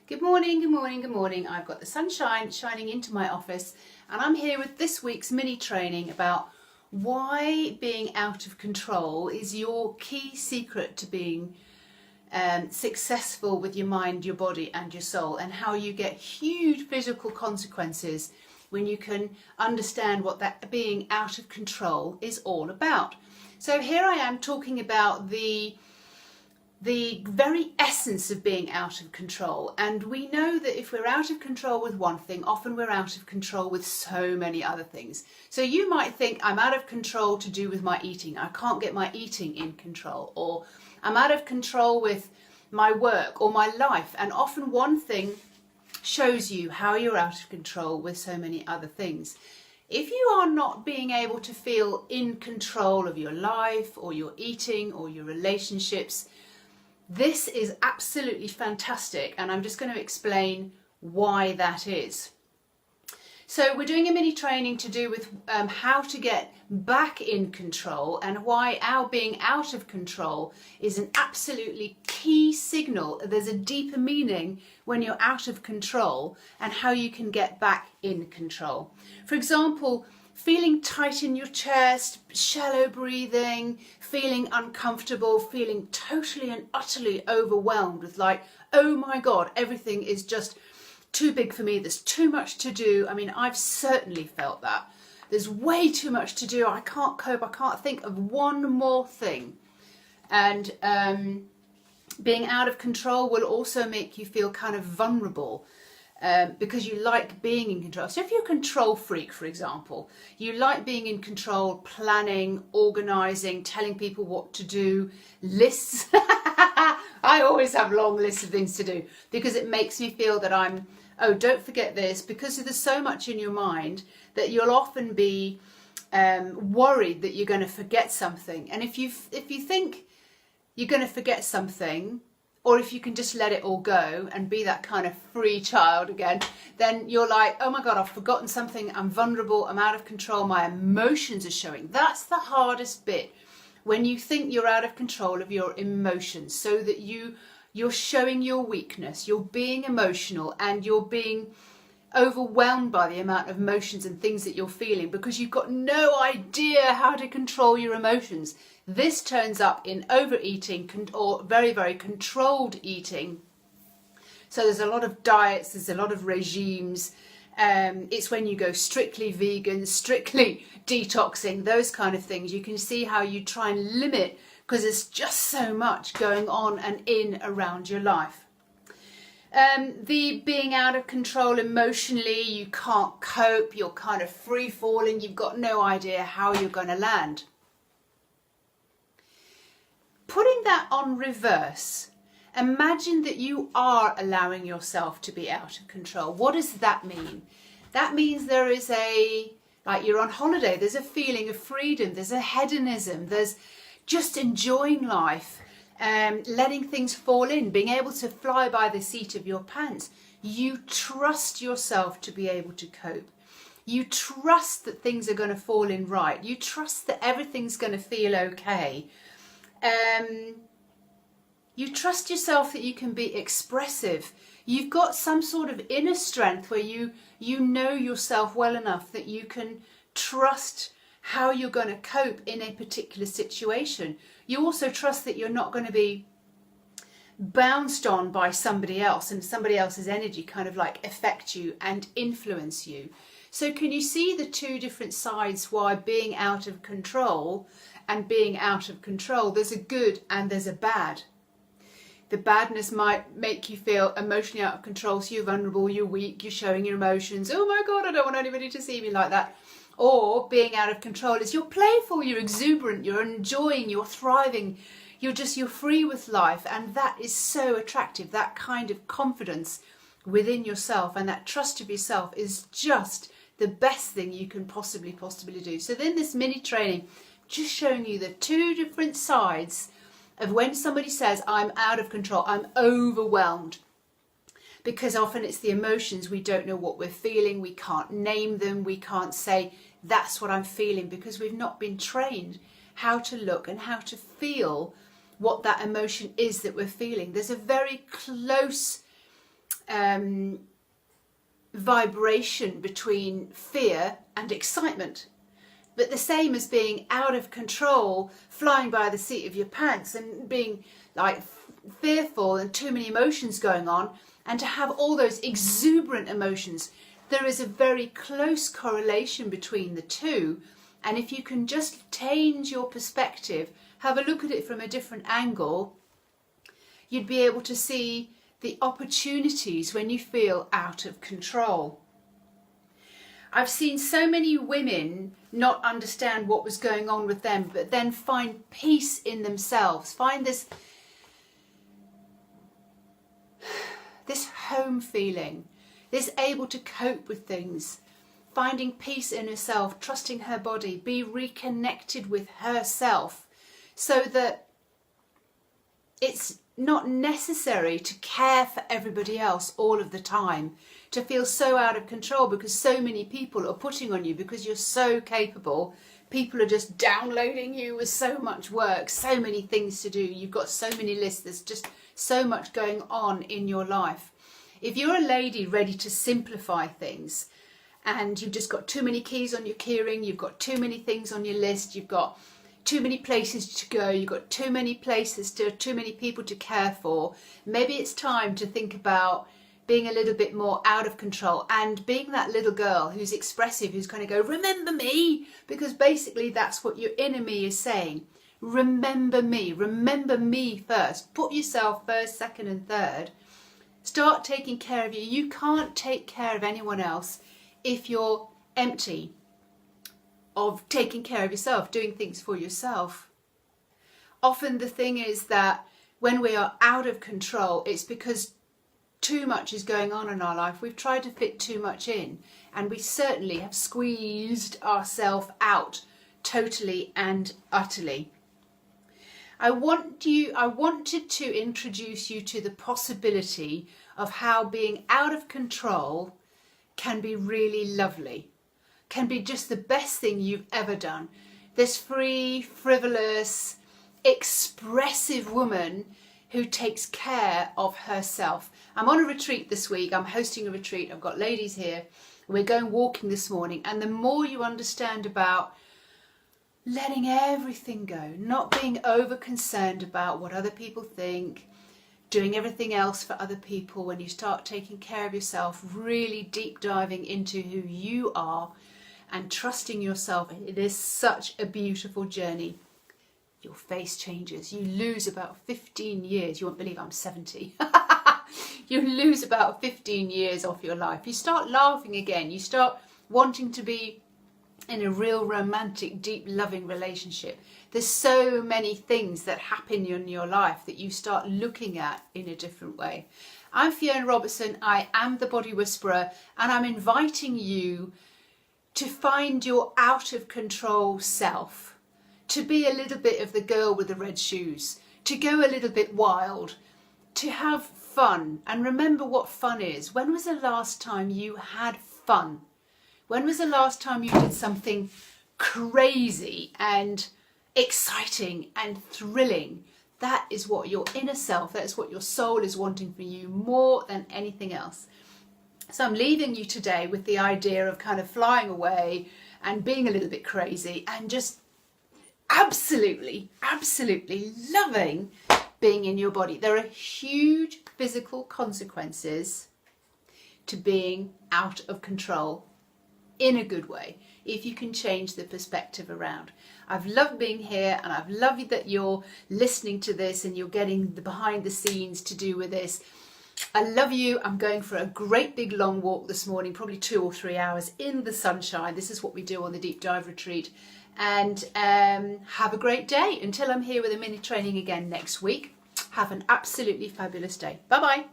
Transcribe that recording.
Good morning, good morning, good morning. I've got the sunshine shining into my office and I'm here with this week's mini training about why being out of control is your key secret to being successful with your mind, your body and your soul, and how you get huge physical consequences when you can understand what that being out of control is all about. So here I am talking about the very essence of being out of control, and we know that if we're out of control with one thing, often we're out of control with so many other things. So you might think, I'm out of control to do with my eating, I can't get my eating in control, or I'm out of control with my work or my life, and often one thing shows you how you're out of control with so many other things. If you are not being able to feel in control of your life or your eating or your relationships, this is absolutely fantastic, and I'm just going to explain why that is. So we're doing a mini training to do with how to get back in control, and why our being out of control is an absolutely key signal. There's a deeper meaning when you're out of control, and how you can get back in control. For example, feeling tight in your chest, shallow breathing, feeling uncomfortable, feeling totally and utterly overwhelmed with like, oh my God, everything is just too big for me, there's too much to do. I mean, I've certainly felt that. There's way too much to do, I can't cope, I can't think of one more thing. And being out of control will also make you feel kind of vulnerable. Because you like being in control. So if you're a control freak, for example, you like being in control, planning, organising, telling people what to do, lists. I always have long lists of things to do because it makes me feel that oh, don't forget this, because there's so much in your mind that you'll often be worried that you're going to forget something. And if you think you're going to forget something, or if you can just let it all go and be that kind of free child again, then you're like, oh my God, I've forgotten something, I'm vulnerable, I'm out of control, my emotions are showing. That's the hardest bit, when you think you're out of control of your emotions, so that you're showing your weakness, you're being emotional, and you're being overwhelmed by the amount of emotions and things that you're feeling because you've got no idea how to control your emotions. This turns up in overeating or very, very controlled eating. So there's a lot of diets, there's a lot of regimes. It's when you go strictly vegan, strictly detoxing, those kind of things. You can see how you try and limit, because there's just so much going on and in around your life. The being out of control emotionally, you can't cope, you're kind of free falling, you've got no idea how you're going to land. Putting that on reverse, imagine that you are allowing yourself to be out of control. What does that mean? That means there is like you're on holiday, there's a feeling of freedom, there's a hedonism, there's just enjoying life. Letting things fall in, being able to fly by the seat of your pants. You trust yourself to be able to cope. You trust that things are going to fall in right. You trust that everything's going to feel okay. You trust yourself that you can be expressive. You've got some sort of inner strength where you know yourself well enough that you can trust how you're going to cope in a particular situation. You also trust that you're not going to be bounced on by somebody else and somebody else's energy kind of like affect you and influence you. So can you see the two different sides why being out of control and being out of control, there's a good and there's a bad. The badness might make you feel emotionally out of control, so you're vulnerable, you're weak, you're showing your emotions. Oh my God, I don't want anybody to see me like that. Or being out of control is you're playful, you're exuberant, you're enjoying, you're thriving, you're free with life, and that is so attractive. That kind of confidence within yourself and that trust of yourself is just the best thing you can possibly do. So then this mini training, just showing you the two different sides of when somebody says, I'm out of control, I'm overwhelmed. Because often it's the emotions, we don't know what we're feeling, we can't name them, we can't say, that's what I'm feeling, because we've not been trained how to look and how to feel what that emotion is that we're feeling. There's a very close vibration between fear and excitement. But the same as being out of control, flying by the seat of your pants and being like fearful and too many emotions going on, and to have all those exuberant emotions, there is a very close correlation between the two. And if you can just change your perspective, have a look at it from a different angle, you'd be able to see the opportunities when you feel out of control. I've seen so many women not understand what was going on with them, but then find peace in themselves, find this home feeling, this able to cope with things, finding peace in herself, trusting her body, be reconnected with herself, so that it's not necessary to care for everybody else all of the time, to feel so out of control because so many people are putting on you because you're so capable. People are just downloading you with so much work, so many things to do. You've got so many lists. There's just so much going on in your life. If you're a lady ready to simplify things and you've just got too many keys on your keyring, you've got too many things on your list, you've got too many places to go, you've got too many people to care for, maybe it's time to think about being a little bit more out of control and being that little girl who's expressive, who's going to go, remember me, because basically that's what your inner me is saying. Remember me first. Put yourself first, second and third. Start taking care of you. You can't take care of anyone else if you're empty of taking care of yourself, doing things for yourself. Often the thing is that when we are out of control, it's because too much is going on in our life. We've tried to fit too much in, and we certainly have squeezed ourselves out totally and utterly. I wanted to introduce you to the possibility of how being out of control can be really lovely, can be just the best thing you've ever done. This free, frivolous, expressive woman who takes care of herself. I'm on a retreat this week. I'm hosting a retreat. I've got ladies here. We're going walking this morning. And the more you understand about letting everything go, not being over concerned about what other people think, doing everything else for other people, when you start taking care of yourself, really deep diving into who you are and trusting yourself, it is such a beautiful journey. Your face changes. You lose about 15 years. You won't believe I'm 70. You lose about 15 years off your life. You start laughing again. You start wanting to be in a real romantic, deep, loving relationship. There's so many things that happen in your life that you start looking at in a different way. I'm Fiona Robertson. I am the Body Whisperer, and I'm inviting you to find your out of control self, to be a little bit of the girl with the red shoes, to go a little bit wild, to have fun. And remember what fun is. When was the last time you had fun? When was the last time you did something crazy and exciting and thrilling? That is what your inner self, that is what your soul is wanting for you more than anything else. So I'm leaving you today with the idea of kind of flying away and being a little bit crazy and just absolutely loving being in your body. There are huge physical consequences to being out of control in a good way, if you can change the perspective around. I've loved being here, and I've loved that you're listening to this and you're getting the behind the scenes to do with this. I love you. I'm going for a great big long walk this morning, probably 2 or 3 hours in the sunshine. This is what we do on the deep dive retreat. And have a great day until I'm here with a mini training again next week. Have an absolutely fabulous day. Bye bye.